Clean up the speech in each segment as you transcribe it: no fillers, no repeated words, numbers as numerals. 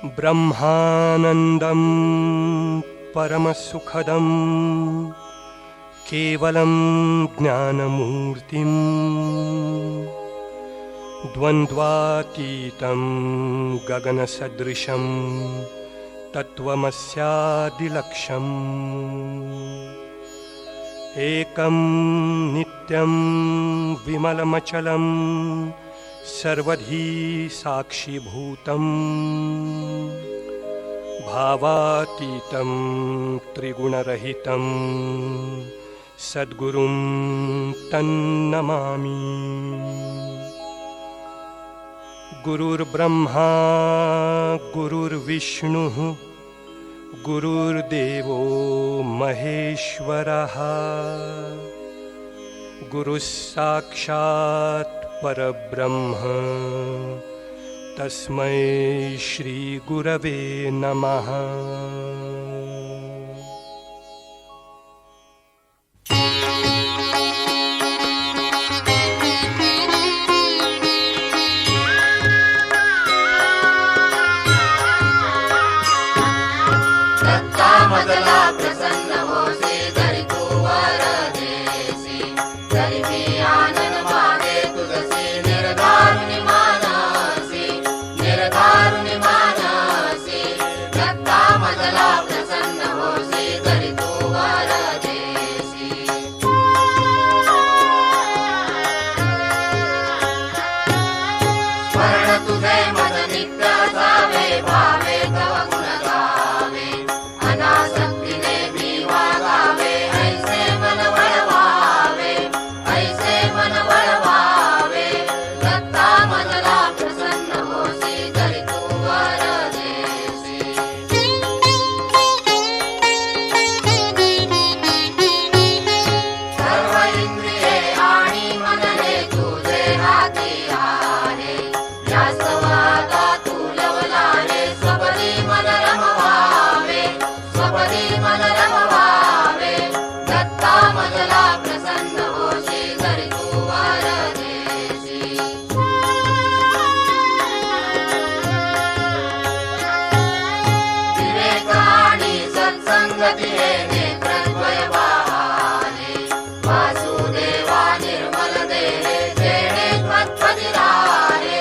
ब्रह्मानन्दं परमसुखदं केवलं ज्ञानमूर्तिं द्वन्द्वातीतं गगनसदृशं तत्त्वमस्यादिलक्ष्यम् एकं नित्यं विमलमचलं सर्वधी साक्षिभूतं भावातीतं त्रिगुणरहितं सद्गुरुं तन्नमामि। गुरुर्ब्रह्मा गुरुर्विष्णुः गुरुर्देवो महेश्वरः गुरुः साक्षात् परब्रह्म तस्मै श्री गुरवे नमः। मदला प्रसन्न होसी धरी तू वर देसी धरी मी आनंद मागे तुझसी निर्धारुनी मानसी दत्ता मदला प्रसन्न होसी धरी तू वर देसी स्मरण तुझे मद नित्य असावे भावे तव गुण गावे अनासक्तीने मी वागावे ऐसे मन वळवावे दत्ता मदला प्रसन्न होसी धरी तू वर देसी सर्व इंद्रिये आणि मन हे तुझे हाती आहे या संवादा तू लवला रे स्वपदी मन रमवावे दत्ता मदला प्रसन्न होसी धरी तू वर देसी विवेक आणि सत्संगती हे नेत्रद्वय वाहने वासुदेवा निर्मल देहे जेणे त्वत्पदी राहे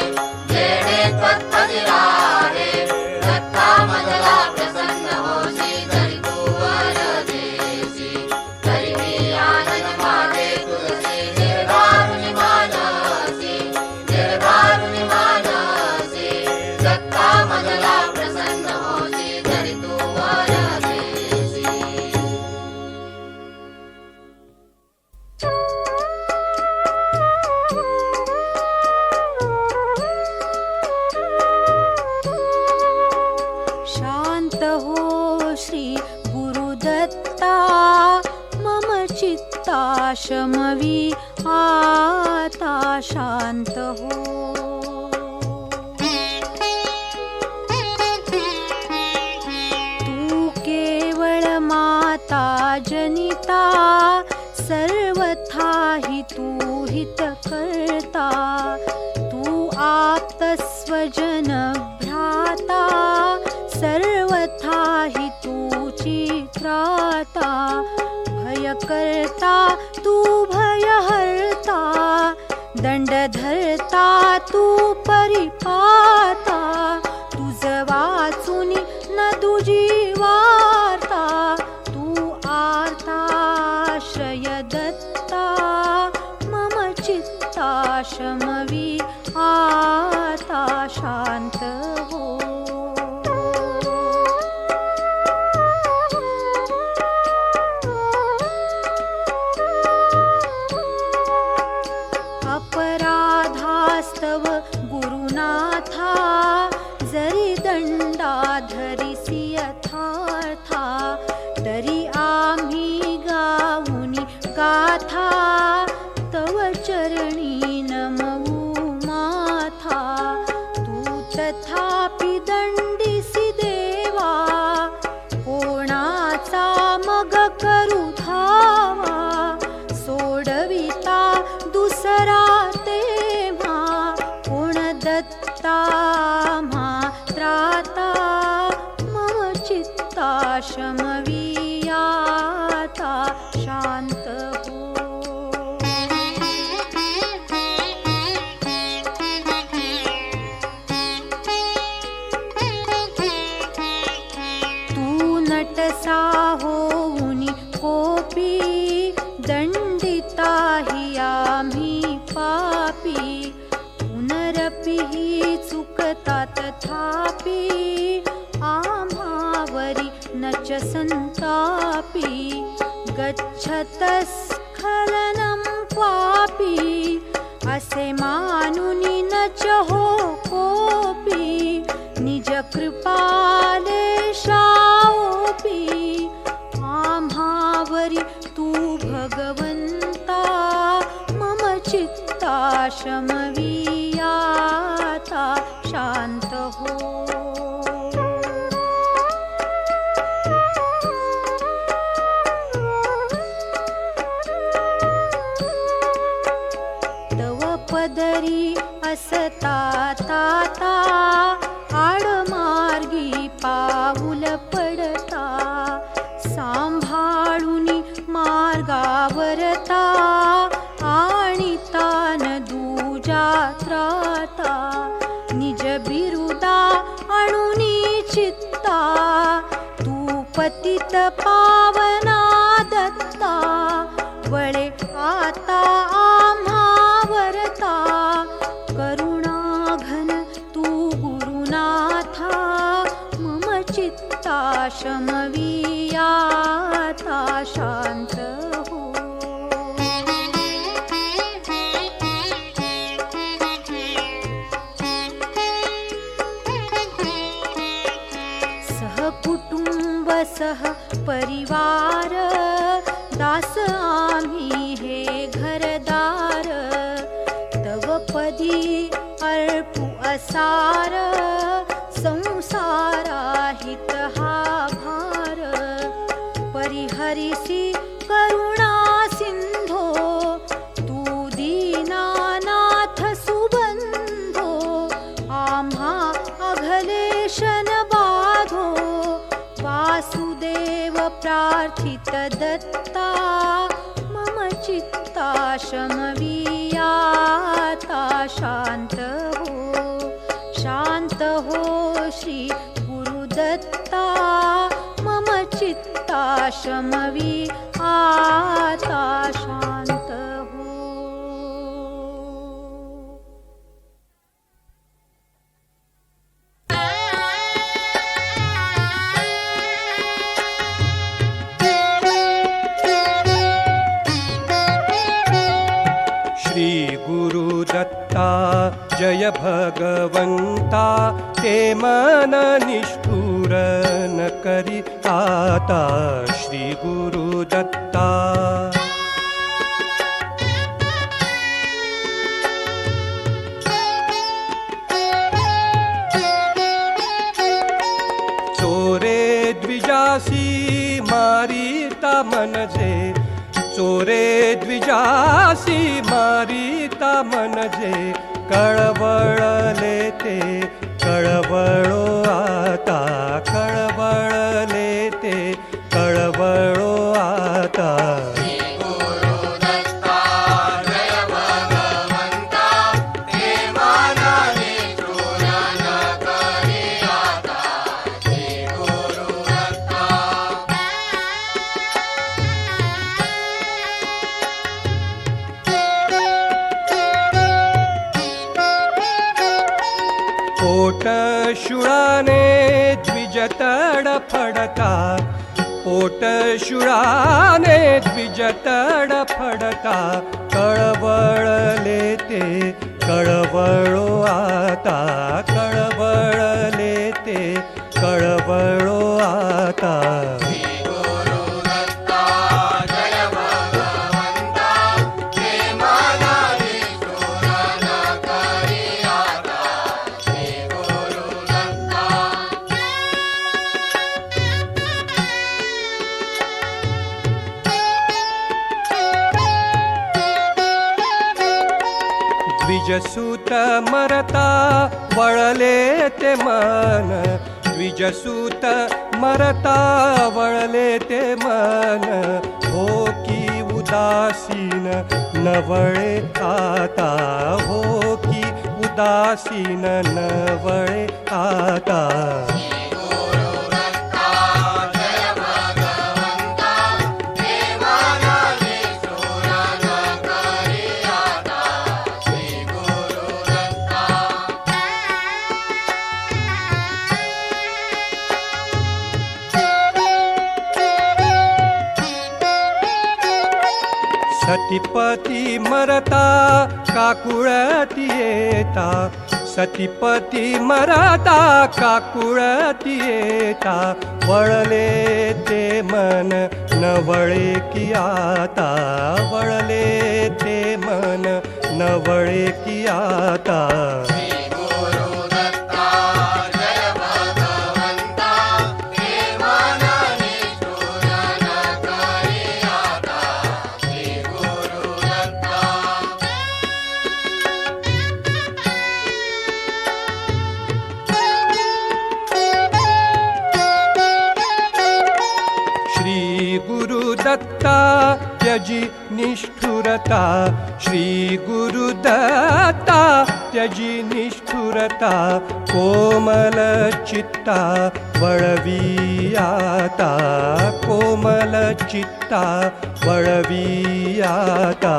दत्ता मदला प्रसन्न होसी धरी तू वर देसी धरी मी आनंद मागे तुझसी निर्धारुनी मानसी दत्ता मदला प्रसन्न होसी धरी तू वर देसी शांत हो श्री गुरुदत्ता मम चित्ता शमवी आता शांत हो। तू केवळ माता जनिता सर्वथा हि तू हित करता तू आप्तस्वजन भ्राता सर्वथा हि तूची त्राता भय करता तू भयहर्ता दंडधर्ता तू परिपाता तुझ वाचुनी न तुझी वार्ता तू आर्ताश्रय दत्ता मम चित्ता शमवी आता शांत हो। अपराधास्तव गुरुनाथा जरी दंडा धरिसी यथार्था तरी आम्ही गाऊनी गाथा तव चरणी नमवू माथा तू तथापि दंडिसी देवा कोणाचा मग करू धावा सोडविता दुसरा तेव्हा कोण दत्ता मात्राता शमवियाता शांत हो. तू नटसा होऊनी कोपी दंडिता हि आम्ही पापी. पुनरपि हि चुकता तथापि आम्हावरी न च संतापि. गच्छतस्खलनं क्वापि असे मानुनी न च हो कोपि. निज कृपालेशाओपि आम्हावरी तू भगवंता. मम चित्ता शमवियाता शांत हो. तव पदरी असता ताता आडमार्गी पाऊल पडता. सांभाळुनी मार्गावरता आणिता न दूजा त्राता. निज बिरुदा आणुनी चित्ता तू पतित पावना दत्ता. वळे आता आम्हावरता करुणाघन तू गुरुनाथा. मम चित्ता शमवियाता शांत हो. सहकुटुंब सह परिवार दास आम्ही हे घरदार. तव पदी अर्पू असार संसाराहित हा भार. परिहरिसी करुणा सिंधो तू दीनानाथ सुबंधो. आम्हा अघलेशन बाधो वासुदेव प्रार्थित दत्ता. मम चित्ता शमवियाता शांत हो. शांत हो श्री गुरुदत्ता. मम चित्ता शमवियाता शांत हो. श्री गुरुदत्ता जय भगवंता. ते मन निष्ठुर न करी आता. श्री गुरुदत्ता चोरे द्विजासी मारिता मनजे. चोरे द्विजासी मारिता मनजे. कळवळले ते कळवळो आता. कळवळले ते कळवळो आता. पोट शुळाने द्विज तडफडता. पोट शुळाने द्विज तडफडता. कळवळले ते कळवळो आता. कळवळले ते कळवळो आता. द्विजसूत मरता वळले ते मन. द्विजसूत मरता वळले ते मन हो की उदासीन नवळे आता हो की उदासीन नवळे आता सतीपती मरता काकुळती येता सतीपती मरता काकुळती येता वळले ते मन नवळे की आता वळले ते मन नवळे की आता गुरुदत्ता त्यजी निष्ठुरता श्री गुरुदत्ता त्यजी निष्ठुरता कोमल चित्ता वळवी आता कोमल चित्ता वळवी आता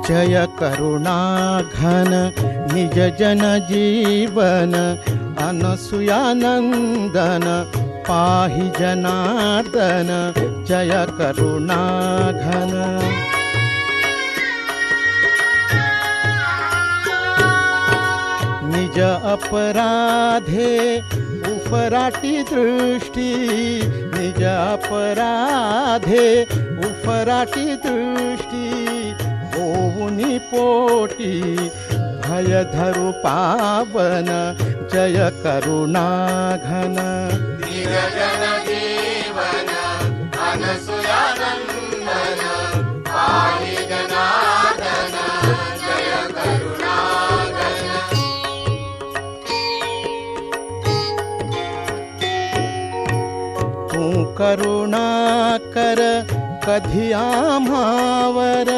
जय करुणा घन निज जन जीवन अनसुयानंदन पाहि जनार्दन जय करुणा घन निज अपराधे उफराटी दृष्टी निज अपराधे उफराटी दृष्टी होऊनी पोटी भय धरु पावन जय करुणा घन निरजन जीवन अनसुयानंदन पाहि जनार्दन जय करुणाघन तू करुणा कर कधी आम्हावर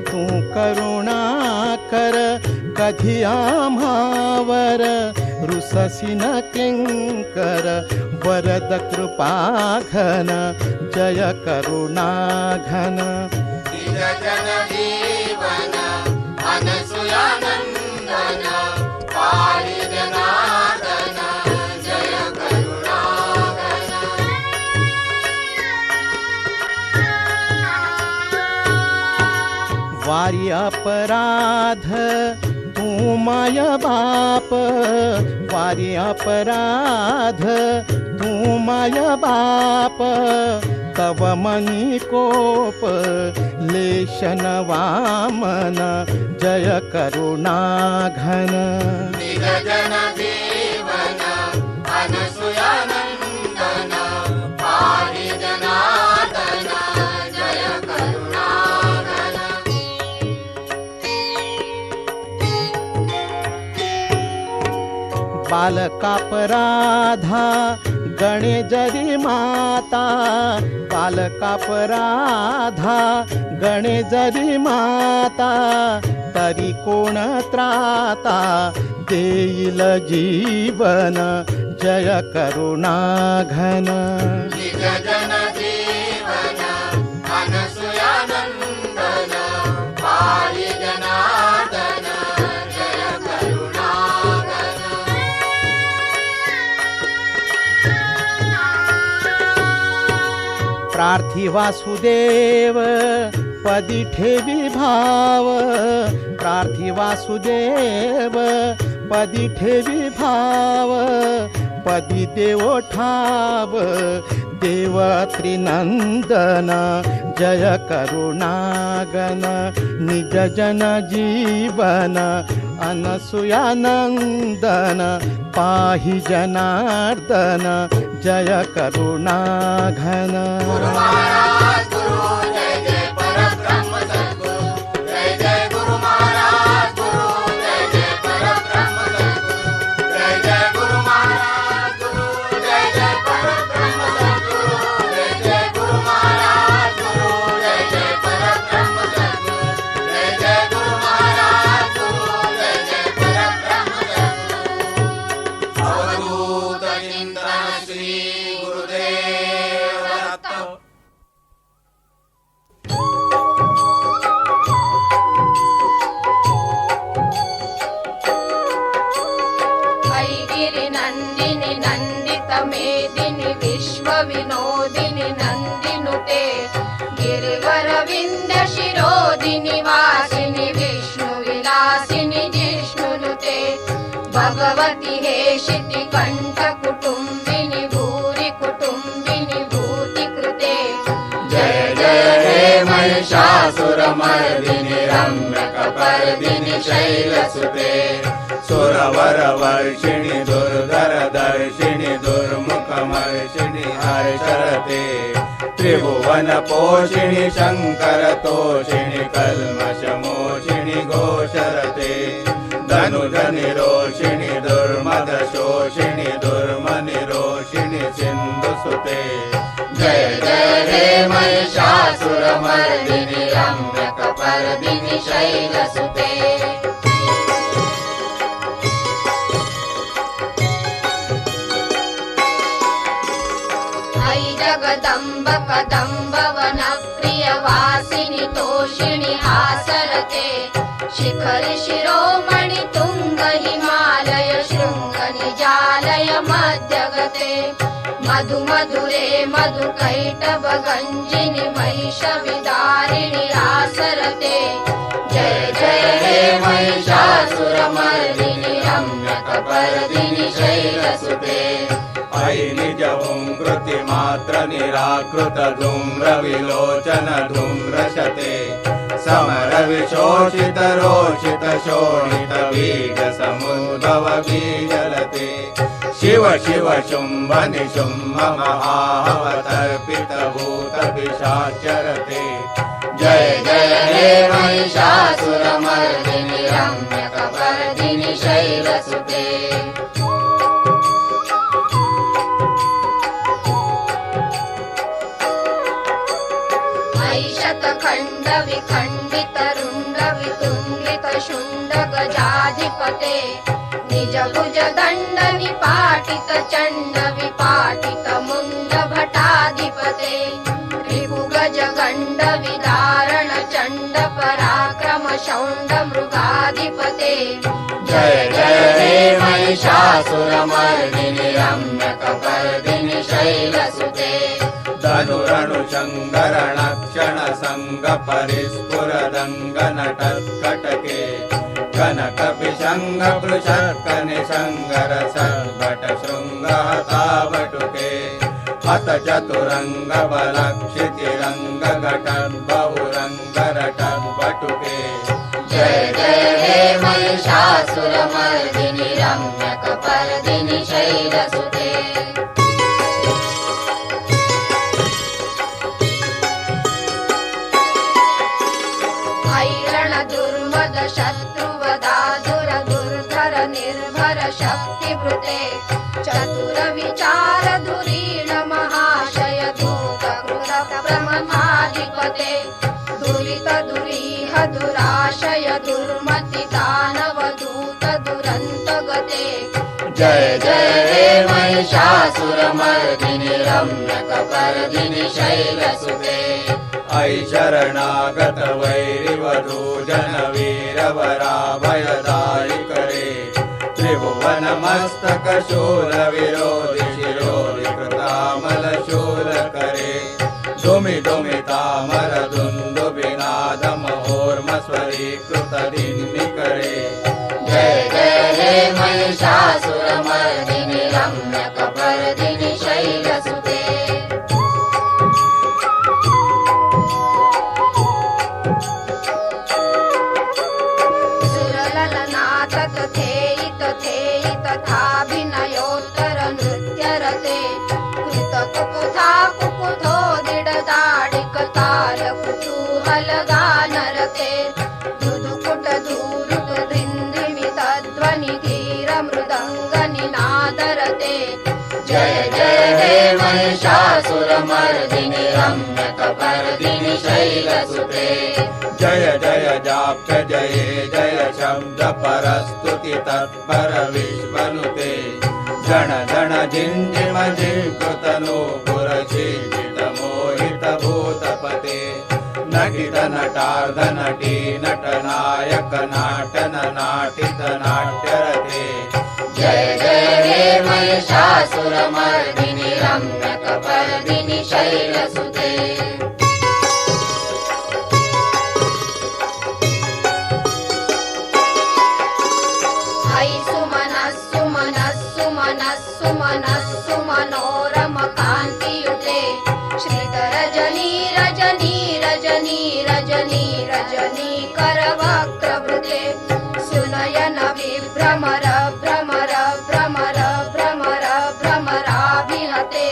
तू करुणा कर कधी आम्हावर रुससी न किंकर वरद कृपा घन जय करुणा घन निरजन जीवन अनसुयानंदन पाहि जनार्दन जय करुणाघन वारी अपराध तू माय बाप वारी अपराध तू माय बाप तव मनी कोप लेशन वामन जय करुणा घन निरजन जीवन अनसुयानंदन पाहि जनार्दन जय करुणाघन बालकापराधा गणे जरी माता बालकापराधा गणे जरी माता तरी कोण त्राता देईल जीवन जय करुणा घन निरजन जीवन अनसुयानंदन पाहि जनार्दन जय करुणाघन प्रार्थी वासुदेव पदी ठेवी भाव प्रार्थी वासुदेव पदी ठेवी भाव पदी देव ठाव देवत्रिनन्दन जय करुणागन निज जन जीवन अनसूयानन्दन पाहि जनार्दन जय करुणाघन गुरु महाराज गुरु जय जय परब्रह्म सद्गुरु जय जय गुरु महाराज गुरु जय जय परब्रह्म सद्गुरु जय जय गुरु महाराज गुरु जय जय परब्रह्म सद्गुरु जय जय गुरु महाराज गुरु जय जय परब्रह्म सद्गुरु जय जय गुरु महाराज गुरु जय जय परब्रह्म सद्गुरु अवधूत चिंतन श्री गुरुदेव दत्त। ऐगिरि नन्दिनि नन्दित मेदिनि विश्व विनोदिनि नन्दिनुते गिरिवर विन्ध्य शिरोदिनि वासिनि विष्णु विलासिनि जिष्णुनुते भगवति हेशिति कण्ठ कुटुम्बिनि भूरि कुटुम्बिनि भूति कृते जय जय हे महिषासुरमर्दिनि रम्यकपर्दिनि शैलसुते सुरवरवर्षिणि दुर्धरदर्शिनि दुर्मुखमर्षिणि हर्षरते त्रिभुवनपोषिणि शङ्करतोषिणि कल्मषमोषिणि घोषरते धनुजनिरोषिणि दुर्मदशोषिणि दुर्मनिरोषिणि सिन्धुसुते जय जय हे महिषासुरमर्दिनि रम्यकपर्दिनि शैलसुते। ऐ जगदम्ब कदम्ब वन प्रियवासिनि तोषिणि हासरते शिखरि शिरोमणि तुंग हिमालय शृंग निजालय मध्यगते मधु मधुरे मधु कैटभ गंजिनि महिष विदारिणि रासरते जय जय हे महिषासुरमर्दिनि रम्यकपर्दिनि शैलसुते ऐ निज हुंकृति मात्र निराकृत धूम्र विलोचन धूम्रशते समर विशोषित रोषित शोणित बीज समुद्भव बीजलते शिव शिव शुंभ निशुंभ महावतर्पित भूत पिशाचरते जय जय हे महिषासुरमर्दिनि रम्यकपर्दिनि शैलसुते। शतखण्ड विखण्डित रुण्ड वितुण्डित शुण्ड गजाधिपते निज भुज दण्ड निपाटित चण्ड विपाटित मुण्ड भटाधिपते रिपु गज गण्ड विदारण चण्ड पराक्रम शौण्ड मृगाधिपते जय जय हे महिषासुरमर्दिनि रम्यकपर्दिनि शैलसुते धनुरणुशङ्करणक्षण संग परिस्फुरदङ्गनटत्कटके कनक विशङ्ग पृषत्कनि शङ्गर सर्वट शृङ्गहतावटुके हत चतुरङ्ग बलक्षितिरङ्ग घटन् बहुरङ्गरटद्वटुके जय जय हे महिषासुरमर्दिनि रम्यकपर्दिनि शैलसुते। दुर्मद शत्रुवदाधुर दुर्धर निर्भर शक्तिवृते चतुर विचार धुरीण महाशय दूत क्रूर प्रममाधिपते दुरित दुरीह दुराशय दुर्मति दानव दूत दुरंत गते जय जय हे महिषासुरमर्दिनि रम्यकपर्दिनि शैलसुते ऐ शरणागत वैरिवधू जनवीरवराभयदायिकरे त्रिभुवन मस्तक शूल विरोधि शिरोधि कृतामल शूल करे धुमि धुमि तामर दुन्दुभिनाद महोर्म स्वरीकृत दिन्नि करे जय जय हे महिषासुरमर्दिनि रम्यकपर्दिनि शैलसुते। महिषासुरमर्दिनि रम्यकपर्दिनि शैलसुते जय जय जाप्य जये जय शब्द परस्तुति तत्पर विश्वनुते जन जन जिंजिम जिंकृतनो पुरशीर्षित मोहित भूतपते नटित नटार्ध नटी नटनायक नाटन नाटित नाट्यरते जय जय हे महिषासुरमर्दिनि रम्यकपर्दिनि शैलसुते सुमनस्सु मनोरम कान्तियुते श्रीधर रजनी रजनी रजनी रजनी रजनी करवक्त्रवृते सुनयन विभ्रमर भ्रमर भ्रमर भ्रमर भ्रमराभिहते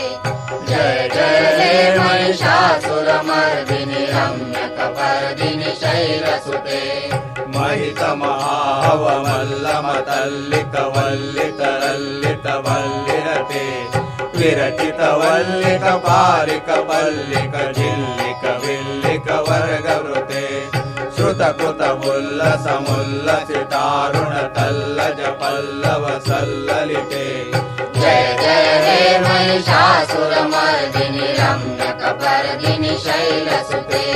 जय जय हे महिषासुरमर्दिनि रम्यकपर्दिनि शैलसुते महित महावमल्लमतल्लिक वल्लित लल्लित वल्लिरते विरचित वल्लिक पारिक पल्लिक झिल्लिक विल्लिक वर्गवृते श्रुत कृत मुल्लस मुल्लसितारुण तल्लज पल्लव सल्ललिते जय जय हे महिषासुरमर्दिनि रम्यकपर्दिनि शैलसुते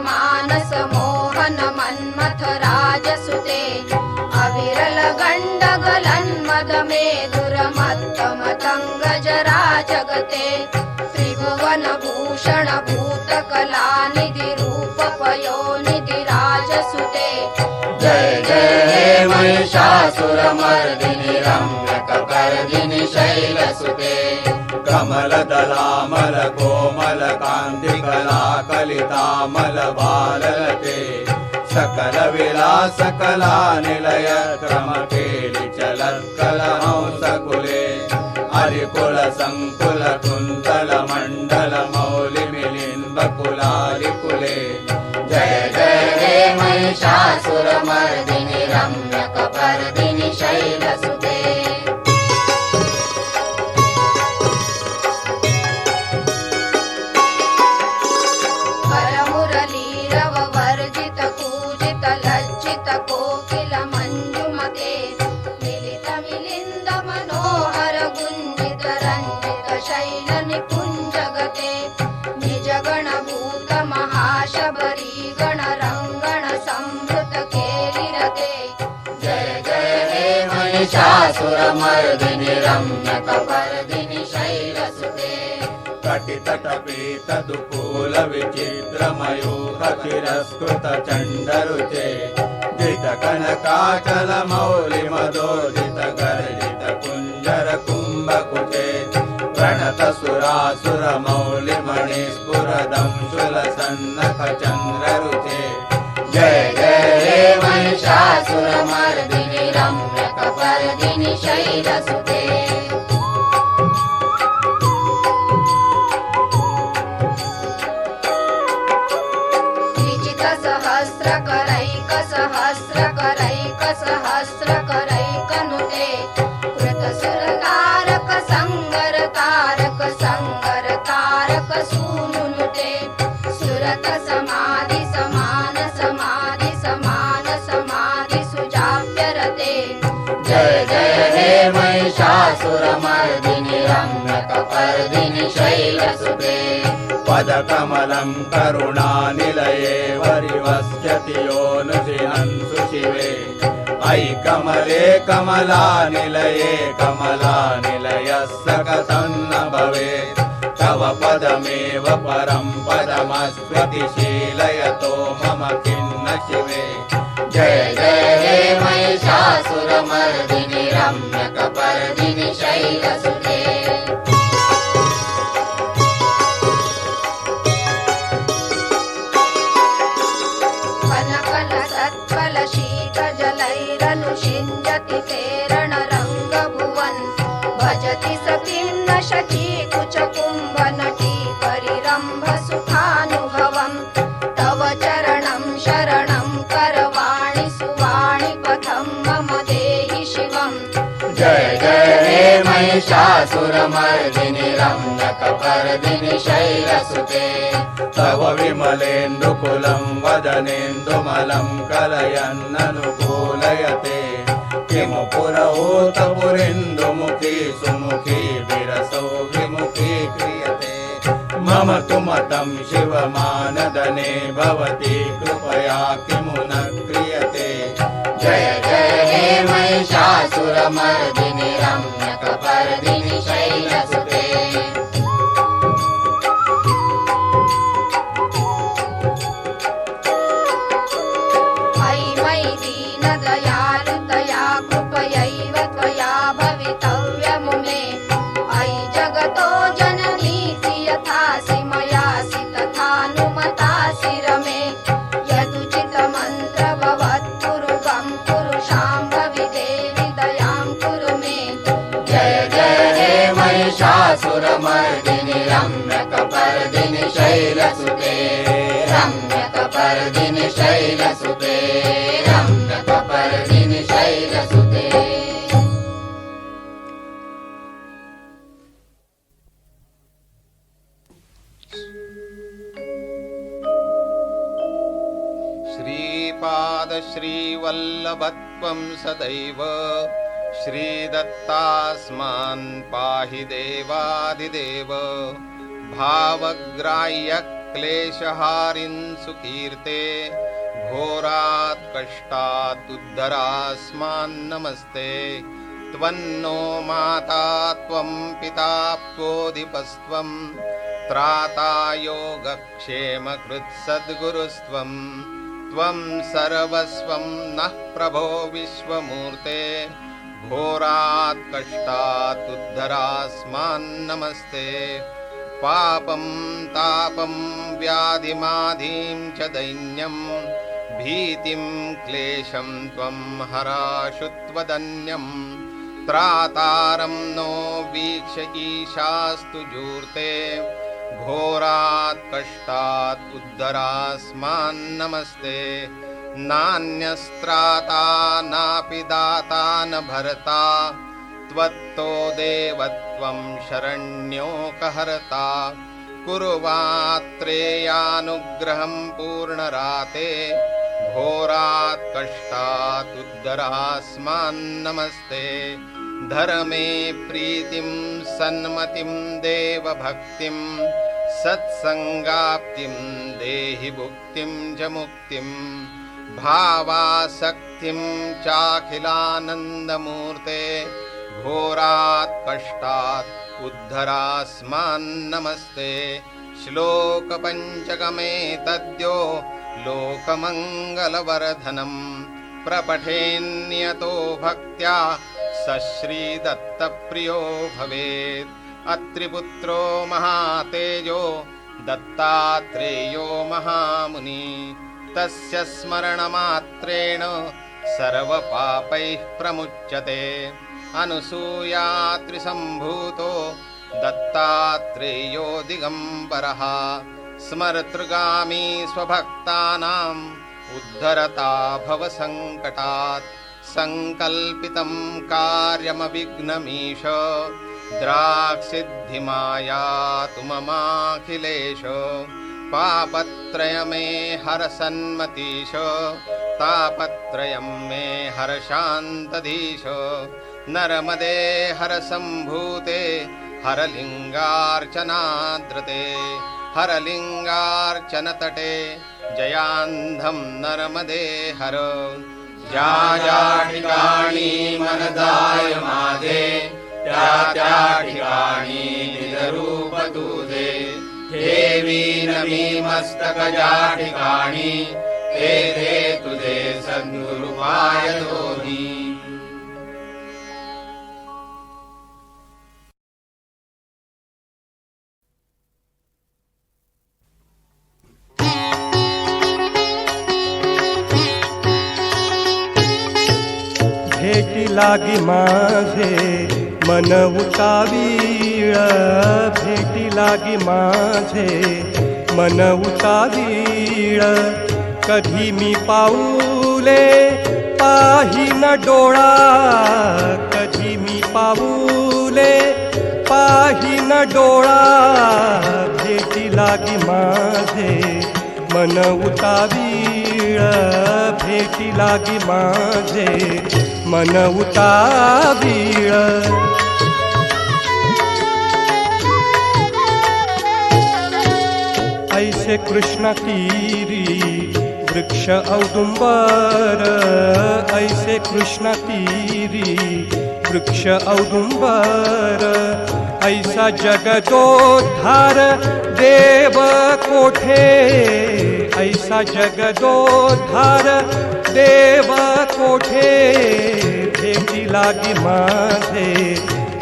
मानस मोहन मन्मथ राजसुते अविरल गण्डगलन्मद मेधुरमत्तमतङ्ग जरा जगते त्रिभुवन भूषण भूतकला निधि रूप पयोनिधि राजसुते जय जय हे महिषासुरमर्दिनि रम्यकपर्दिनि शैलसुते कमलदलामल कोमल कान्ति कला कलितामल बाललते सकल विलास कला निलय क्रम केलि चलत्कल हंसकुले हरिकुल संकुल कुन्तल मण्डल मौलि मिलिन्ब कुलारिकुले जय जय हे महिषासुरमर्दिनि रम्यकपर्दिनि शैलसुते कोकिल मंजुमते मिलित मिलिंद मनोहर गुंजित रंजित शैल निकुंजगते निज गण भूत महाशबरी गण रंगण संभृत केलिरते जय जय हे महिषासुरमर्दिनि रम्यकपर्दिनि शैलसुते कटितटपीत दुकूल विचित्र मयूख तिरस्कृत चण्डरुचे धृत कनकाचल मौलि मदोदित गर्जित कुञ्जर कुम्भकुचे प्रणत सुरासुर मौलि मणिस्फुरदंशुल सन्नख चन्द्ररुचे जय जय हे महिषासुरमर्दिनि रम्यकपर्दिनि शैलसुते सहस्रकरैकनुते कृतसुरतारक संगर तारक संगर तारक सूनुनुते सुरत समाधि समान समाधि समान समाधि सुजाप्यरते जय जय हे महिषासुरमर्दिनि रम्यकपर्दिनि शैलसुते पदकमलं करुणानिलये वरिवस्यति योनुसिहंसु शिवे अयि कमले कमलानिलये कमलानिलयस्य कथं न भवेत् तव पदमेव परं पदमस्त्वति शीलयतो मम किन्न शिवे जय जय हे महिषासुरमर्दिनि रम्यकपर्दिनि शैलसुते शीतजलैरनुषिञ्जति तेरण रङ्गभुवन् भजति सतीं न शची कुचकुम्भनटी परिरम्भ सुखानुभवम् तव चरणं शरणं महिषासुरमर्दिनि रम्यकपर्दिनि शैलसुते तव विमलेन्दुकुलं वदनेन्दुमलं कलयन्ननुकूलयते किमु पुरहूतपुरिन्दुमुखी सुमुखी विरसो विमुखी क्रियते मम तु मतं शिवमानदने भवती कृपया किमु न क्रियते जय जय हे महिषासुरमर्दिनि रम्यकपर्दिनि शैलसुते अयि मयि दीनदयालुतया कृपयैव त्वया भवितव्यमुमे अयि जगतो जननीसि यथासि मयासि तथानुमतासि रमे यदुचितमन्त्र भवत्कुरु गं कुरु शाम्भवि देवि दयां कुरु मे जय जय हे महिषासुरमर्दिनि रम्यकपर्दिनि शैलसुते रम्यकपर्दिनि शैलसुते रम्यकपर्दिनि शैलसुते श्रीपाद श्रीवल्लभत्वं सदैव श्रीदत्तास्मान् पाहि देवादिदेव भावग्राह्य क्लेशहारिन् सुकीर्ते घोरात् कष्टात् उद्धरास्मान् नमस्ते त्वन्नो माता त्वं पिता प्योधिपस्त्वं त्राता योगक्षेमकृत् सद्गुरुस्त्वं त्वं सर्वस्वं नः प्रभो विश्वमूर्ते घोरात् कष्टात् उद्धरास्मान् नमस्ते पापं तापं व्याधिमाधिं च दैन्यं भीतिं क्लेशं त्वं हराशु त्वदन्यं त्रातारं नो वीक्ष्य ईशास्तु जूर्ते घोरात् कष्टात् उद्धरास्मान् नमस्ते नान्यस्त्राता नापि दाता न भर्ता त्वत्तो देवत्वं शरण्योकहर्ता कुर्वात्रेयानुग्रहं पूर्णराते घोरात् कष्टात् उद्धरास्मान् नमस्ते धर्मे प्रीतिं सन्मतिं देवभक्तिं सत्संगाप्तिं देहि भुक्तिं च मुक्तिं भावासक्तिं चाखिलानन्दमूर्ते घोरात् कष्टात् उद्धरास्मान् नमस्ते श्लोकपञ्चकमे तद्यो लोकमङ्गलवर्धनं प्रपठेन्यतो भक्त्या स श्रीदत्तप्रियो भवेत् अत्रिपुत्रो महातेजो दत्तात्रेयो महामुनि तस्य स्मरणमात्रेण सर्वपापैः प्रमुच्यते अनुसूया त्रिसम्भूतो दत्तात्रेयो दिगम्बरः स्मर्तृगामी स्वभक्तानाम् उद्धरता भवसङ्कटात् संकल्पितं कार्यमविघ्नमीश द्राक्सिद्धिमायातु ममाखिलेश पापत्रयमे हर सन्मतीश तापत्रयं मे हर शान्तधीश नर्मदे हर सम्भूते हर लिङ्गार्चनाद्रते हर लिङ्गार्चनतटे जयान्धं नर्मदे हर ज्या ठिकाणी मनदाय माझे त्या ठिकाणी निजरूप तुझे ठेवी नमी मस्तक ज्या ठिकाणी तेथे तुझे सद्गुरुपाय दोन्ही भेटी लागी माझे मन उतावीळ भेटी लागी माझे मन उतावीळ कधी मी पाऊले पाही न डोळा कधी मी पाऊले पाही न डोळा भेटी लागी माझे मन उतावीळ भेटी लागी माझे मन उतावीळ ऐसे कृष्ण तीरी वृक्ष औदुंबर ऐसे कृष्ण तीरी वृक्ष औदुंबर ऐसा जगदोद्धार देव कोठे ऐसा जगदोद्धार देव कोठे भेटी लागी माझे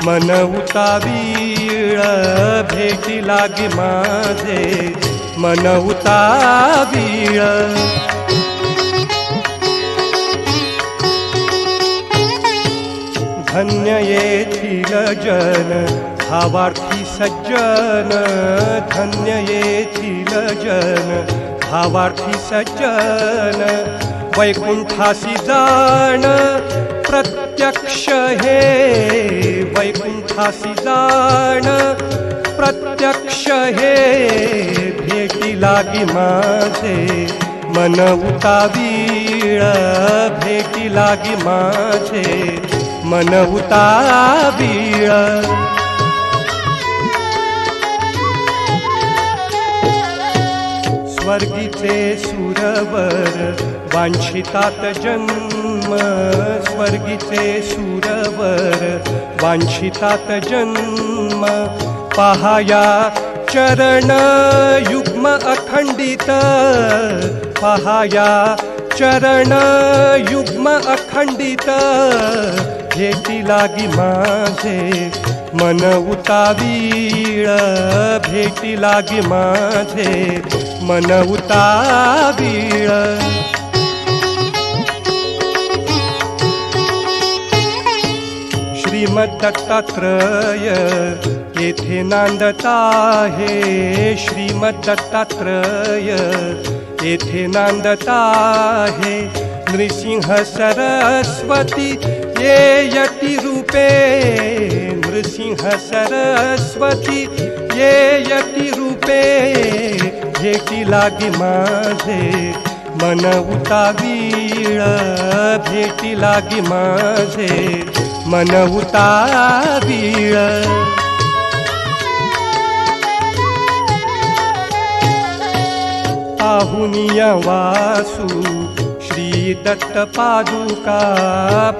मन उतावीळ भेटी लागी माझे मन उतावीळ धन्य येथील जन भावार्थी सज्जन धन्य येथील जन भावार्थी सज्जन वैकुंठासी जाण प्रत्यक्ष हे वैकुंठासी जाण प्रत्यक्ष हे भेटी लागी माझे मन उतावीळ भेटी लागी माझे मन उतावीळ स्वर्गीचे सुरवर वांछितात जन्म स्वर्गीचे सुरवर वांछितात जन्म पहाया चरण युग्म अखंडित पहाया चरण युग्म अखंडित भेटी लागी माझे मन उतावीळ भेटी लागी माझे मन उतावीळ श्रीमद दत्तात्रय येथे नांदता आहे श्रीमद दत्तात्रय येथे नांदता आहे नृसिंह सरस्वती येयति रूपे नृसिंह सरस्वती येयति रूपे भेटी लागी माझे मन उतावीळ भेटी लागी माझे मन उतावीळ पाहुनिया वासू श्री दत्त पादुका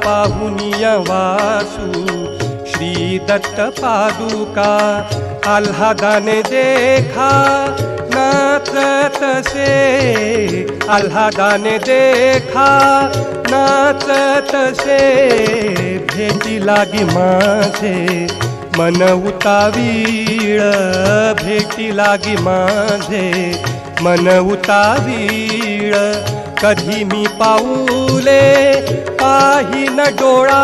पाहुनिया वासू श्री दत्त पादुका आल्हादाने देखा नाचत से आल्हादाने देखा नाचत से भेटी लागी माझे मन उतावीळ भेटी लागी माझे मन उतावीळ कधी मी पाऊले पाही न डोळा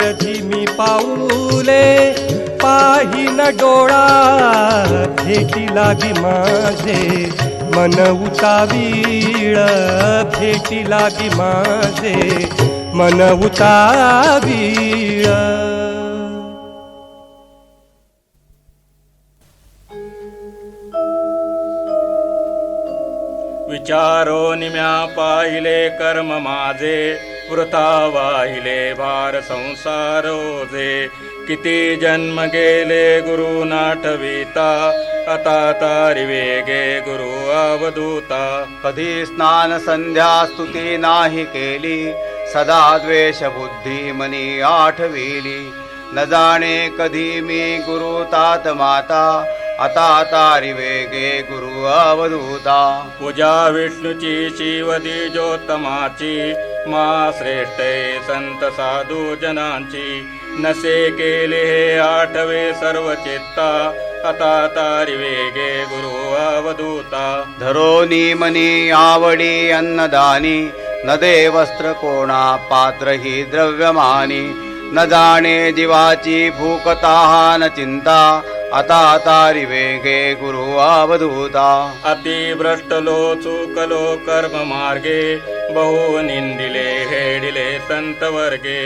कधी मी पाऊले पाही न डोळा भेटी लागी माझे मन उतावीळ भेटी लागी माझे मन उतावीळ विचारो निम्या पाहिले कर्म माझे वृथा वाहिले भार संसार ओझे किती जन्म गेले गुरु नाठविता आता तारी वेगे गुरु अवधूता कधी स्नान संध्या स्तुती नाही केली सदा द्वेष बुद्धी मनी आठविली न जाणे कधी मी गुरु तात माता आता तारी वेगे गुरु अवधूता पूजा विष्णूची शिवदी ज्योतमाची मा श्रेष्ठ संत साधू जनांची नसे केले हे आठवे सर्व चित्ता आता तारी वेगे गुरु अवधूता धरोनी मनी आवडी अन्नदानी न दे वस्त्र कोणा पात्र ही द्रव्यमानी न जाणे जीवाची भूकताहा न चिंता आता तारी वेगे गुरु अवधूता अतिभ्रष्टलो चुकलो कर्म मार्गे बहु निंदिले हेडिले संत वर्गे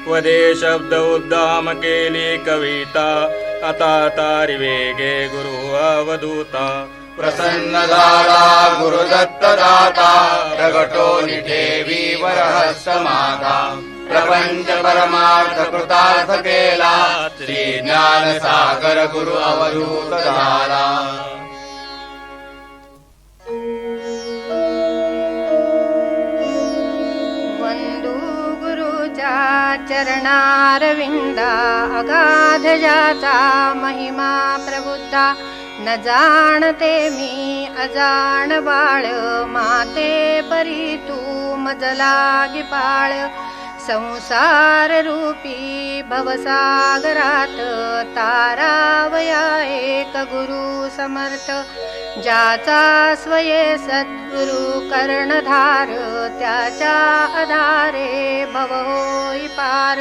वदे शब्द उद्दाम केली कविता आता तारी वेगे गुरु अवधूता प्रसन्न झाला गुरुदत्त दाता प्रगटो निठेवी वरहस्त माता प्रपंच परमार्थ कृतार्थ केला श्री ज्ञान सागर गुरु अवधूत झाला वंदू गुरुच्या चरणारविंदा अगाध ज्याचा महिमा प्रबुद्धा न जाणते मी अजाण बाळ माते परी तू मज लागी पाळ संसार रूपी भवसागरात तारावया एक गुरु समर्थ ज्याचा स्वये सद्गुरु कर्णधार त्याच्या आधारे भव होई पार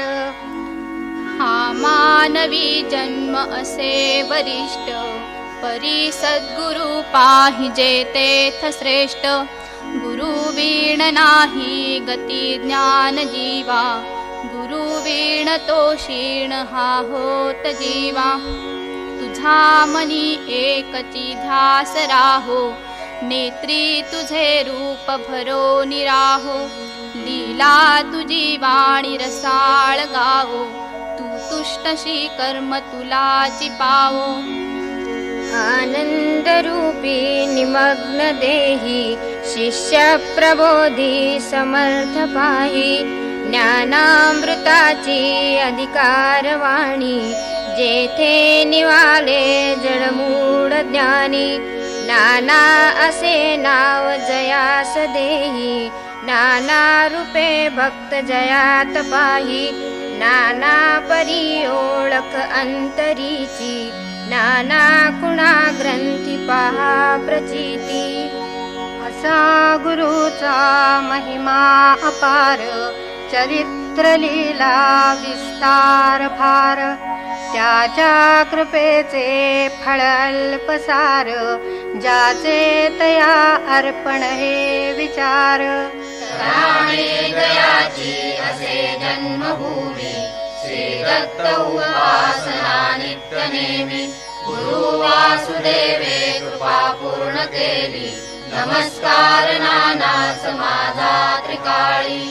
हा मानवी जन्म असे वरिष्ठ परी सद्गुरु पाहिजे तेथ श्रेष्ठ गुरु वीण नाही गती ज्ञान जीवा गुरु वीण तो क्षीण हा होत जीवा तुझा मनी एकची ध्यास राहो नेत्री तुझे रूप भरो निराहो लीला तुझी वाणी रसाळ गावो तू तुष्टशी कर्म तुलाची पावो आनंद रूपी निमग्न देही शिष्य प्रबोधी समर्थ पाही ज्ञानामृताची अधिकारवाणी जेथे निवाले जडमूळ ज्ञानी नाना असे नाव जयास देही नाना रूपे भक्त जयात पाही नाना परी ओळख अंतरीची नाना कुणा ग्रंथी पहा प्रचिती असा गुरुचा महिमा अपार चरित्र लीला विस्तार फार त्याच्या कृपेचे फळ अल्पसार ज्याचे तया अर्पण हे विचार राणे दयाची असे जन्मभूमी श्री दत्त उपासना नित्य नेमी गुरु वासुदेवे कृपा पूर्ण केली नमस्कार नाना समाजा त्रिकाळी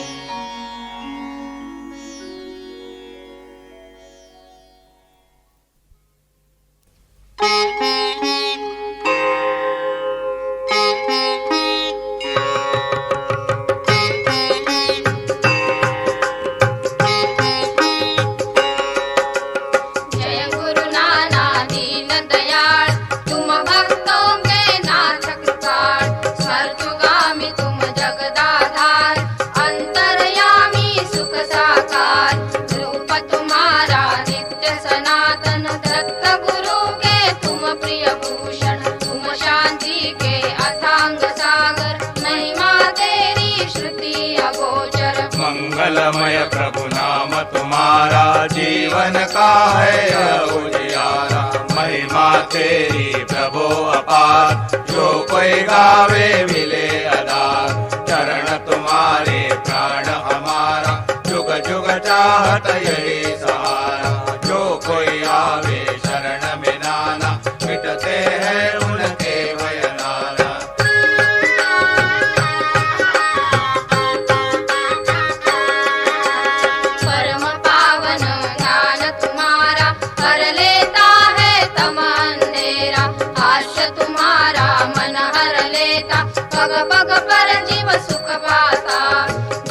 जय गुरु नाना दीन दयाल तुम भक्तों के नाथ कृपाल स्वर्गगामी तुम जगदाधार अंतर्यामी सुख साकार रूप तुम्हारा नित्य सनातन दत्त गुरु के तुम प्रिय भूषण तुम शांति के अथांग सागर महिमा तेरी श्रुति अगोचर मंगलमय प्रभु नाम तुम्हारा जीवन का है उजियारा महिमा तेरी प्रभु अपार जो कोई गावे मिले आधार चरण तुम्हारे प्राण हमारा जुग जुग चाहत यही सहारा जो कोई आवे शरण में नाना मिटते हैं उनके भय नाना परम पावन ज्ञान तुम्हारा कर लेता है तम अंधेरा हास्य तुम्हारा मन हर लेता पग पग पर जीव सुख पाता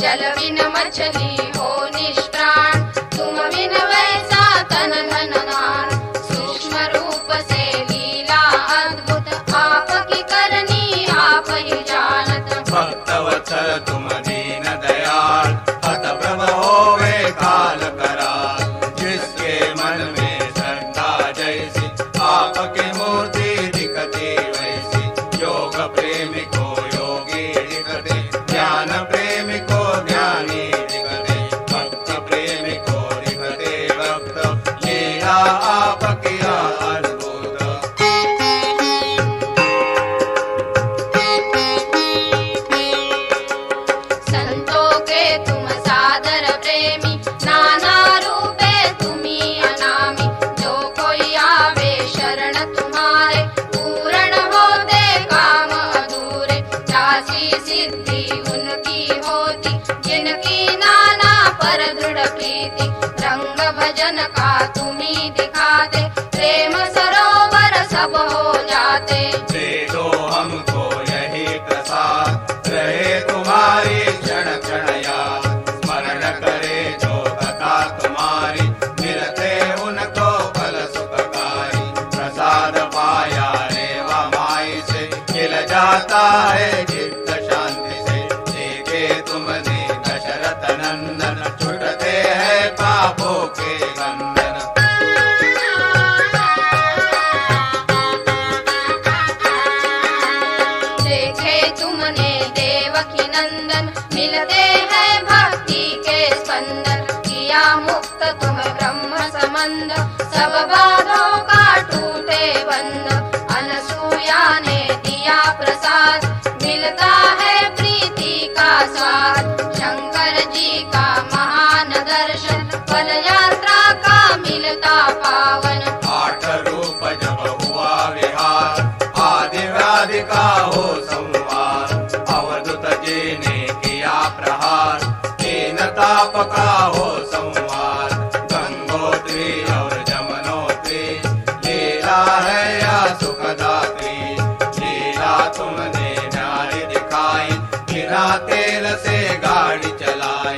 जल बिन मछली हो निष्प्राण तुम बिन वैसा तन धन नान सूक्ष्म रूप से लीला अद्भुत आपकी करनी आप ही जानत भक्तवत्सल तुम दीन दयाल हत प्रभ होवे काल कराल जिसके मन में श्रद्धा जैसी आपकी मूर्ति दिखती वैसी योग प्रेमी को योगी दिखते ज्ञान प्रेमी को ज्ञानी दिखते भक्त प्रेमी को दिखते भक्त लीला आपकी अद्भुत संतों के तुम सादर प्रेमी नाना जिनकी नाना पर दृढ़ प्रीति रंग भजन का तुम्ही दिखाते प्रेम सरोवर सब हो जाते दे दो हमको यही प्रसाद रहे तुम्हारी क्षण क्षण याद स्मरण करे जो कथा तुम्हारी मिलते उनको फल सुखकारी प्रसाद पाया रेवा माई से खिल जाता है चित्त शांति से देखे तुमने दशरथ नंदन छुटते हैं पापों के बंधन देखे तुमने देवकी नंदन मिलते हैं भक्ति के स्पंदन किया मुक्त तुम ब्रह्म संबंध सब बाधों का टूटे बंध अनसुया ने दिया प्रसाद मिलता है प्रीति का स्वाद शंकर जी का महान दर्शन पद यात्रा का मिलता पावन आठ रूप जब हुआ विहार आदि व्याधि का हो संवार अवधूत जी ने किया प्रहार तीन ताप का हो संवार गंगोत्री और जमुनोत्री लीला है या सुखदात्री लीला तुमने न्यारी दिखाई बिना तेल से गाड़ी चलाई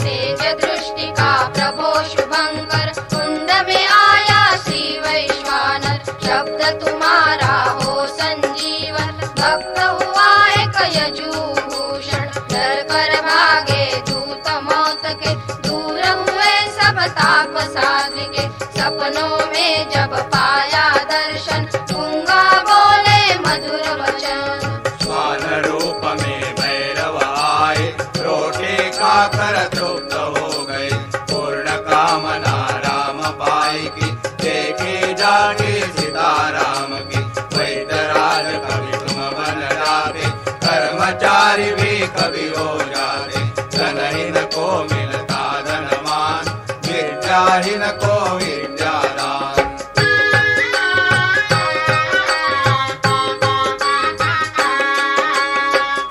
तेज दृष्टि का प्रभो शुभंकर कुंड में आया श्री वैश्वानर शब्द तुम्हारा हो संजीवन भक्त हुआ एक यजुभूषण डर कर भागे दूत मौत के दूर हुए सब ताप साध्वी सपनों में जब पाया दर्शन गूंगा बोले मधुर वचन स्वान रूप में भैरव आए रोटे का कर तृप्त हो गए पूर्ण कामना राम पाई की देखी जाके सीताराम की वैद्यराज कभी तुम बन जाते कर्मचारी भी कभी हो जाते धनहीन को मिलता धनमान विद्याहीन को विद्यादान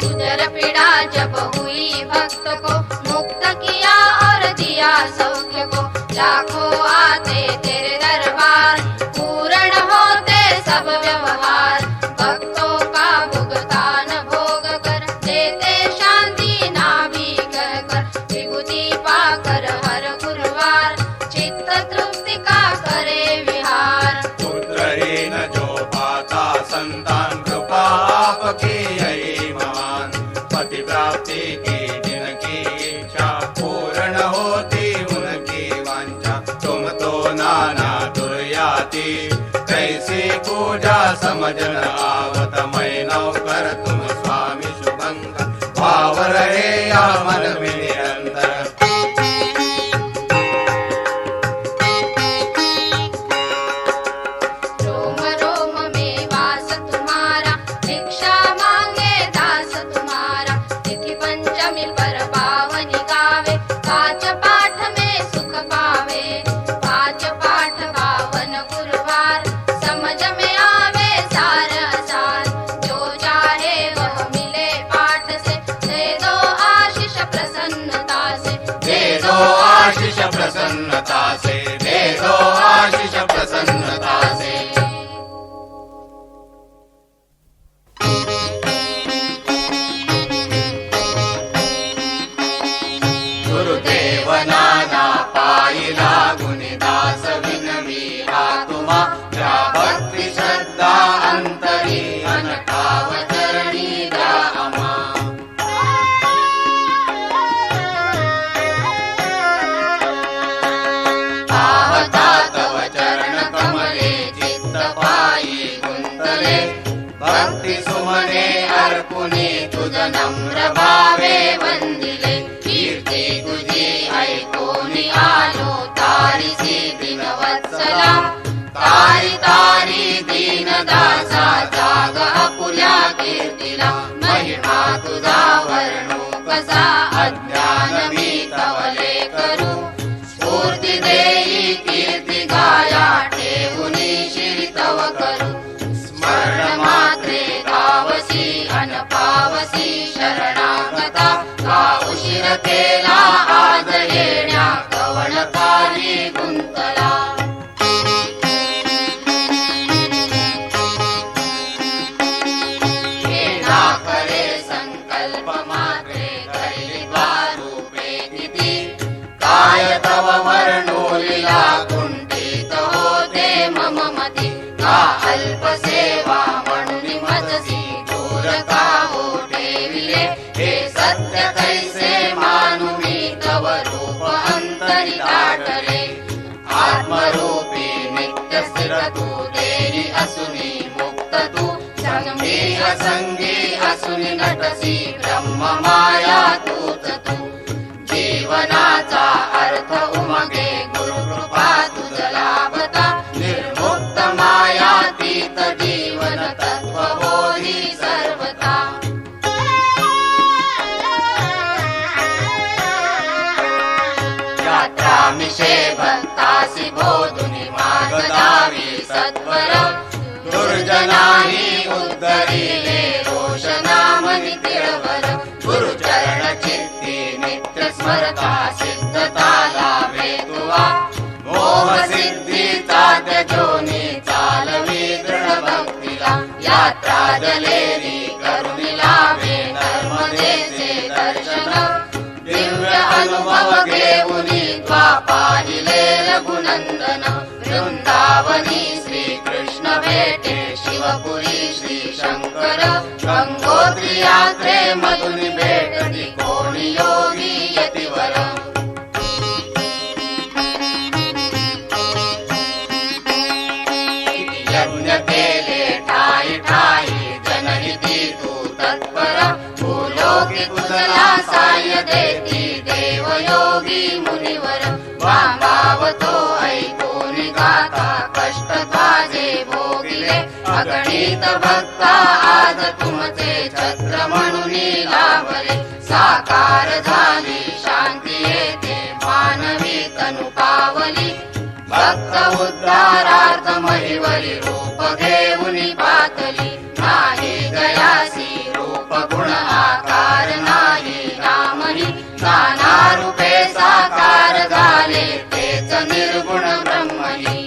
उदर पीड़ा जब हुई भक्त को मुक्त किया और दिया सौख्य को लाखों आते तेरे दरबार पूर्ण होते सब व्यवहार भक्तों का भुगतान भोग कर देते शांति नाभि कहकर विभूति पाकर हर गुरुवार चित्त तृप्ति का करे विहार पुत्रहीन जो पाता संतान कृपा आपकी यही महान पति प्राप्ति की जिनकी इच्छा पूर्ण होती उनकी वांछा तुम तो नाना दुर्याती कैसी पूजा समझ न आवत मैं नौकर तुम स्वामी शुभंकर भाव रहे या मन में निरंतर रोम रोम में वास तुम्हारा भिक्षा मांगे दास तुम्हारा तिथि पंचमी पर पावनी गावे पांच पाठ में सुख पावे पांच पाठ पावन गुरुवार समझ में आवे सार असार जो चाहे वह मिले पाठ से दे दो आशीष प्रसन्नता से दे दो आशीष प्रसन्नता से दे दो आशीष प्रसन्नता से गुरुदेव नाना पाइला गुणदास विनमीला तुमा क्या भक्ति श्रद्धा अंतरी अनकावचरणी द्या अमा आवता तव चरण कमले चित्त पायी गुंतले भक्ति सुमने अर्पुनी तुझ नम्र भावे वंदिले कीर्ती तुझी ऐकोनी आलो तारिसी दिनवत्सला तारी तारी दीन दासा जाग आपुल्या कीर्तीला महिमा तुझा वर्णू कसा अज्ञान मी तवले करू स्फूर्ती देई कीर्ती गाया ठेवुनी श्री तव करू स्मरण काही गुंतला केला खरे संकल्प मात्रे कैलिका रूपे किती काय तव वर्णोलीला कुंठित होते मम मती का अल्प सेवा म्हणून मजसी दूर का हो ठेविले हे सत्य कैसे मानू मी तव रूप अंतरी दाटले आत्मरूपी नित्य स्थिर तू देही असुनी मुक्त तू संगी असंगी असुनी नटसी ब्रह्म माया तूच तू जीवनाचा अर्थ उमगे गुरु कृपा तुझ लाभता निर्मुक्त मायातीत जीवन तत्व बोधी सर्वता यात्रामिषे भक्तासी बोधुनी मार्ग दावी सत्वर दुर्जनाही उद्धरिले रोषनामनि तिळवर गुरुचरण चित्ती नित्य स्मरता सिद्धता लाभे तुवा मोह सिद्धीचा त्यजोनी चालवी दृढ भक्तीला यात्रा जलेरी करुणी लाभे नर्मदेचे दर्शन दिव्य अनुभव घेऊनी त्वा पाहिले रघुनंदन वृंदावनी श्री कृष्ण भेटे शिवपुरी श्री शंकर गंगोत्री यात्रे मधुनी भेटती कोणी योगी यतिवर यज्ञ केले ठाई ठाई जनहिती तू तत्पर भूलोकी कुशला साय देती देव योगी मुनिवर भांबावतो ऐकून गाता कष्ट ताजे भोगिले अगणित भक्ता आज तुमचे छत्र म्हणून लाभले साकार झाली शांती येते मानवी तनु पावली भक्त उद्धारार्थ महिवली रूप घेऊन पातली नाही गयासी रूप गुण आकार नाही नामही नाना रूपे साकार झाले तेच निर्गुण ब्रह्मही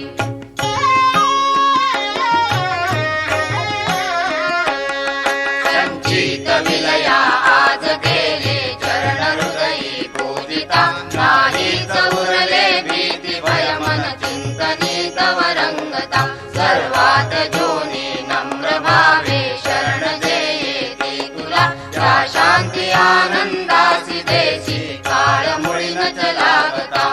संचित विलया आज गेले चरण हृदयी पूजिता नाहीच उरले भीती भय मन चिंतनी तव रंगता सर्वात जोनी नम्र भावे शरण जे येती तुला त्या शांती आनंदासी देशी काळ मुळी न लागता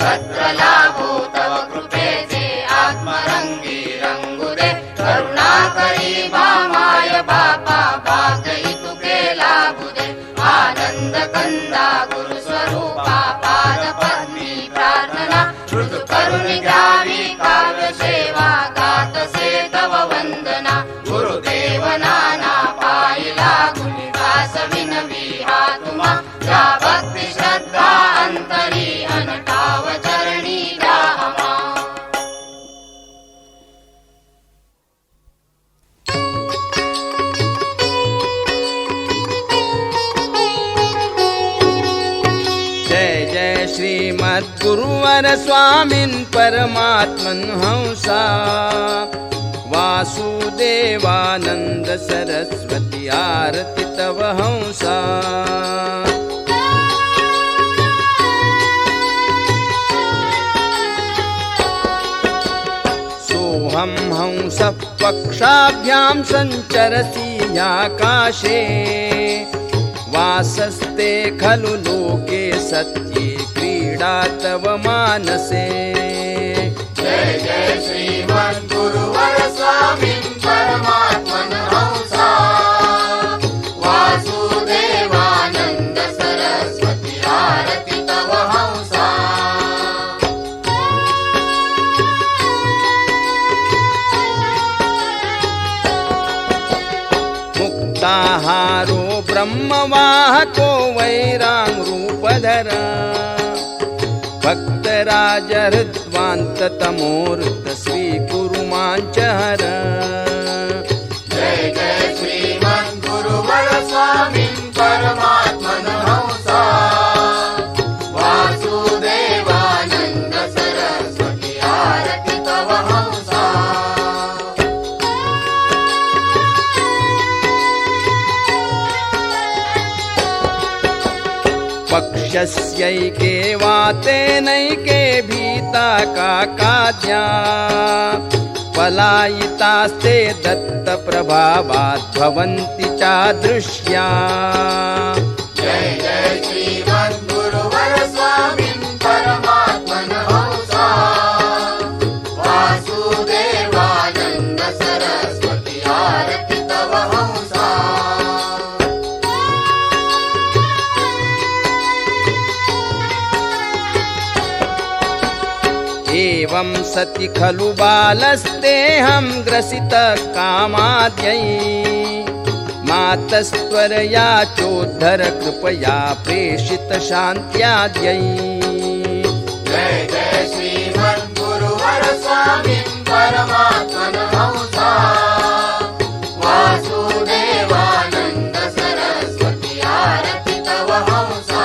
छत्र लाभो तव कृपेचे आत्मरंगी रंगू दे करुणा करी भामाय बापा भागई तुके लाभू दे आनंद कंदा गुरु स्वरूपा पाद पद्मी प्रार्थना मृदु करुणी घ्यावी काव्य सेवा गात से तव वंदना गुरुदेव नाना पायी लागुनी दास विनवी हा तुमा या भक्ती श्रद्धा अंतरी अनटाव चरणी रामा जय जय श्रीमद्गुरुवर स्वामिन् परमात्मन् हंसा वासुदेवानंद सरस्वती आरती तव हंसा सोहं हंस पक्षाभ्यां संचरसि आकाशे वासस्ते खलु लोके सत्ये क्रीडा तव मानसे जय जय श्रीमद्गुरुवर स्वामिन् परमात्मन् हंसा वासुदेवानंद सरस्वती आरती तव हंसा मुक्ताहारो ब्रह्मवाहको वैरांग रूपधर भक्तराज हृद्वान्त तमोर्त स्वीकुरु माञ्च हर जय जय श्रीमद्गुरुवर स्वामिन् परमात्मन् हंसा वासुदेवानंद यशस्यैके वाते नैके भीता काकाद्या पलायितास्ते दत्तप्रभावात् भवन्ति चादृश्या जय जय श्रीमद्गुरुवर स्वामिन् परमात्मन हंसा वासुदेवानन्द सरस्वती आरति तव हंसा एवं सति खलु बालस्तेऽहं ग्रसितः कामाद्यै मातस्त्वरया चोद्धर कृपया प्रेषित शान्त्याद्यै जय जय श्रीमद्गुरुवर स्वामिन् परमात्मन हंसा वासुदेवानन्द सरस्वती आरति तव हंसा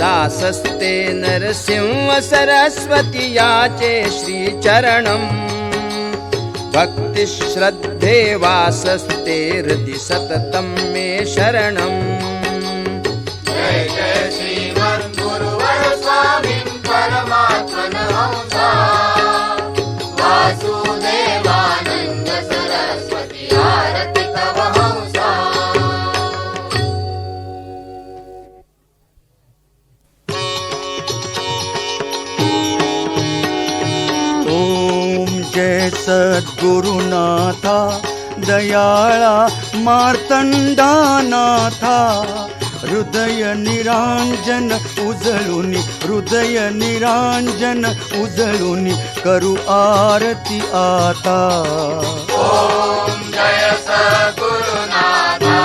दासस्ते नरसिंह सरस्वती याचे श्रीचरणम् भक्तिश्रद्धे वासस्ते हृदि सततं मे शरणम् जय जय श्रीमद्गुरुवर स्वामिन् परमात्मन हंसा वासुदेवानन्द सरस्वती आरति तव हंसा ओम जय सद्गुरुनाथा दयाळा मार्तंडानाथा हृदय निरांजन उजळुनी हृदय निरांजन उजळुनी करू आरती आता ओम जय सद्गुरुनाथा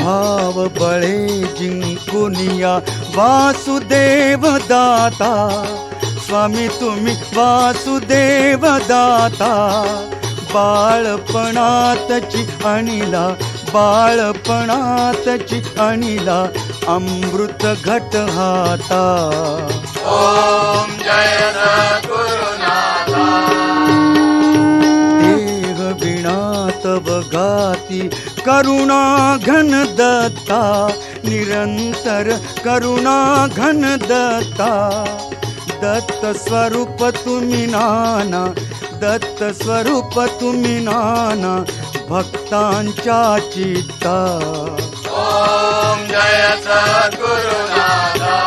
भाव बळे जिंकुनिया वासुदेव दाता स्वामी तुम्ही वासुदेव दाता बाळपणातची अनिला बाळपणातची अनिला अमृत घट हाता ओम जय सद्गुरुनाथा देह विणा तव गाती करुणा घन दत्ता निरंतर करुणा घन दत्ता दत्त स्वरूप तुम्ही नाना दत्त स्वरूप तुम्ही नाना भक्तांच्या चित्ता ओम जय सद्गुरुनाथा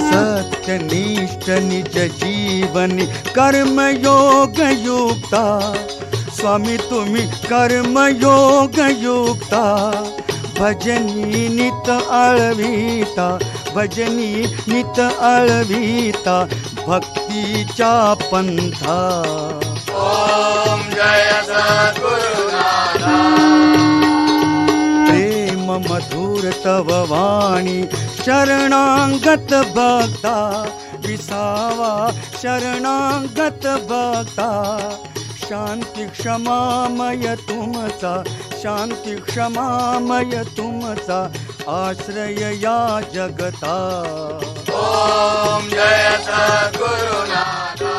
सत्यनिष्ठ निज जीवनी कर्मयोग युक्ता स्वामी तुम्ही कर्मयोग युक्ता भजनी नित आळविता भजनी नित आळविता भक्तीच्या पंथा ओम जय सद्गुरुनाथा प्रेम मधुर तव वाणी शरणागत भक्ता विसावा शरणागत भक्ता शांती क्षमामय तुमचा शांती क्षमामय तुमचा आश्रय या जगता ओम जय सद्गुरुनाथा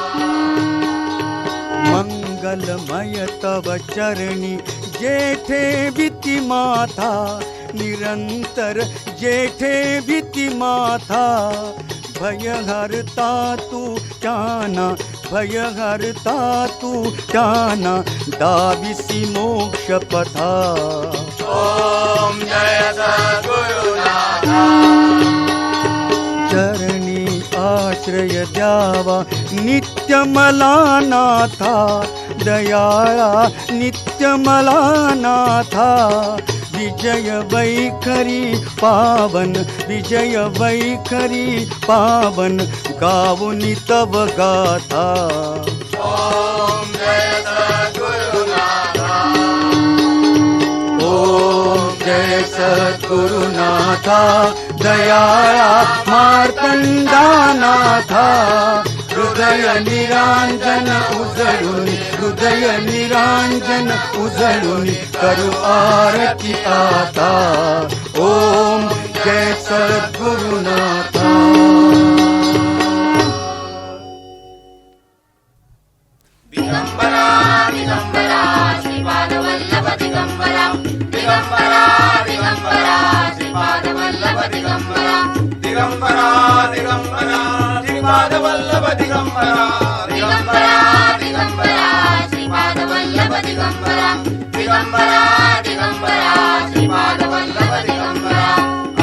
मंगलमय तव चरणी जेठे भीती माथा निरंतर जेठे भीती माथा भय हरता तू जाना भय हरता तू जाना दाविसी मोक्ष पथा ओम जय सद्गुरुनाथा चरणी आश्रय द्यावा नित्य मला नाथा दयाळा नित्य मला नाथा विजय वैखरी पावन विजय वैखरी पावन गावुनी तव गाथा ओम जय सद्गुरुनाथा ओम जय सद्गुरुनाथा दयाळा मार्तंडानाथा हृदय निरांजन उजळुनी हृदय निरांजन उजळुनी करू आरती आता ओम जय सद्गुरुनाथा दिगंबरा दिगंबरा दिगंबरा श्रीपाद वल्लभ दिगंबरा दिगंबरा दिगंबरा श्रीपाद वल्लभ दिगंबरा दिगंबरा दिगंबरा श्रीपाद वल्लभ दिगंबरा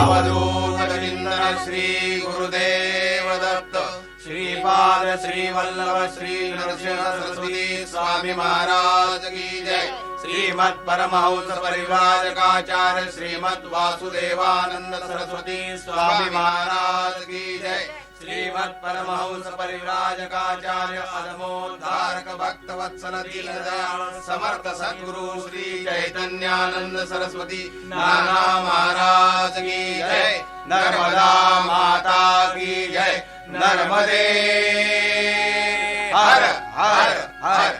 अवधूत चिंतन श्री गुरुदेव दत्त श्रीपाद श्री वल्लभ श्री नरसिंह सरस्वती स्वामी महाराज की जय श्रीमत् परमहंस परिव्राजकाचार्य श्रीमत् वासुदेवानंद सरस्वती स्वामी महाराज की जय श्रीमत् परमहंस परिव्राजकाचार्य अधमोद्धारक भक्त वत्सल दीनदयाल समर्थ सद्गुरु श्री चैतन्यानंद सरस्वती नाना महाराज की जय नर्मदा माता की जय नर्मदे हर हर हर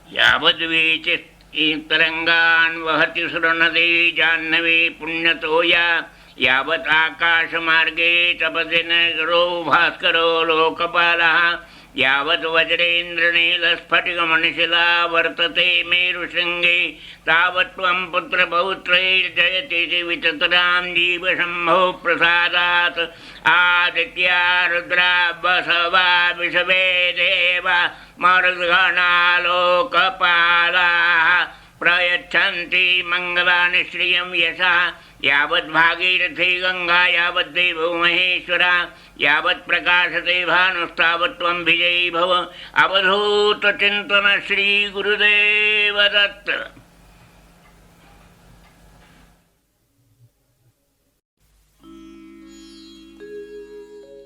यावद्वीचितरङ्गान् वहति सुरनदी जाह्नवी पुण्यतोया यावत् आकाशमार्गे तपति नगरो भास्करो लोकपालः यावत् वज्रेन्द्रनीलस्फटिकमणिशिला वर्तते मेरुशृङ्गे तावत् त्वं पुत्रपौत्रैर्जयतीति विचतुरां जीवशम्भो प्रसादात् आदित्या रुद्रा बसवा विषवे देवा मरुद्गणालोकपालाः प्रयच्छन्ति मङ्गलानि श्रियं यशः यावद्भागीरथी गंगा यावद्देवो महेश्वरा यावत् प्रकाशते भानुस्तावत् त्वं विजयी भव अवधूत चिंतन श्री गुरुदेव दत्त।